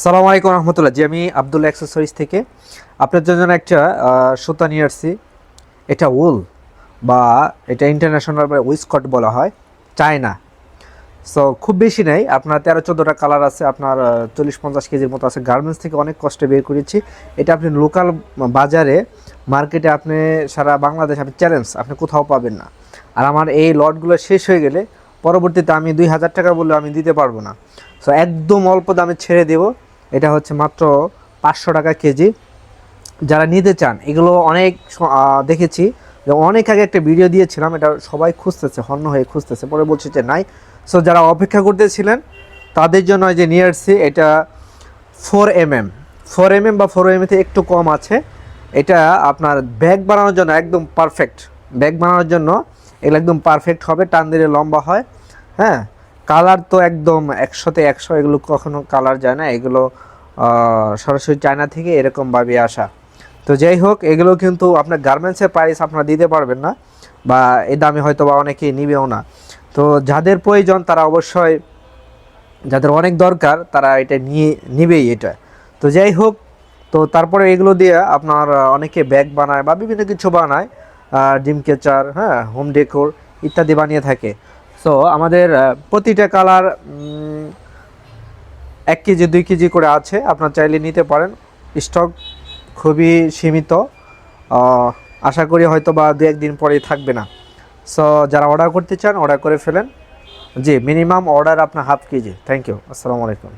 সালামু আলাইকুম রহমতুল্লাহ। জি, আমি আব্দুল অ্যাক্সেসরিজ থেকে আপনার জন্য একটা সুতা নিয়ে আসছি। এটা উল বা এটা ইন্টারন্যাশনাল বা উইসকট বলা হয়, চায়না। সো খুব বেশি নেই, আপনার 13-14টা কালার আছে, আপনার 40-50 কেজির মতো আছে। গার্মেন্টস থেকে অনেক কষ্টে বের করেছি এটা। আপনি লোকাল বাজারে মার্কেটে আপনি সারা বাংলাদেশ আপনি চ্যালেঞ্জ আপনি কোথাও পাবেন না। আর আমার এই লটগুলো শেষ হয়ে গেলে পরবর্তীতে আমি 2000 টাকা বললে আমি দিতে পারবো না। সো একদম অল্প দামে ছেড়ে দেবো। এটা হচ্ছে মাত্র 500 টাকা কেজি। যারা নিতে চান এগুলো অনেক দেখেছি যে অনেক আগে একটা ভিডিও দিয়েছিলাম, এটা সবাই খুঁজতেছে, হন্য হয়ে খুঁজতেছে, পরে বলছে যে নাই। সো যারা অপেক্ষা করতেছিলেন তাদের জন্য যে নিয়ে আসছি এটা 4mm। 4mm বা 4mm থেকে একটু কম আছে। এটা আপনার ব্যাগ বানানোর জন্য একদম পারফেক্ট। ব্যাগ বানানোর জন্য এগুলো একদম পারফেক্ট হবে, টান দিলে লম্বা হয়। হ্যাঁ, কালার তো একদম 100-তে 100, এগুলো কখনো কালার যায় না। এগুলো সরাসরি চায়না থেকে এরকমভাবে আসা। তো যাই হোক, এগুলো কিন্তু আপনার গার্মেন্টসের প্রাইস আপনারা দিতে পারবেন না, বা এই দামে হয়তো বা অনেকেই নিবেও না। তো যাদের প্রয়োজন তারা অবশ্যই, যাদের অনেক দরকার তারা এটা নিবেই এটা। তো যাই হোক, তো তারপরে এগুলো দিয়ে আপনার অনেকে ব্যাগ বানায় বা বিভিন্ন কিছু বানায়, ডিম কেচার, হ্যাঁ, হোম ডেকোর ইত্যাদি বানিয়ে থাকে। সো আমাদের প্রতিটা কালার 1 কেজি 2 কেজি করে আছে, আপনার চাইলে নিতে পারেন। স্টক খুবই সীমিত, আশা করি হয়তো বা 2-1 দিন পরেই থাকবে না। সো যারা অর্ডার করতে চান অর্ডার করে ফেলেন। জি, মিনিমাম অর্ডার আপনার 1/2 কেজি। থ্যাংক ইউ, আসসালামু আলাইকুম।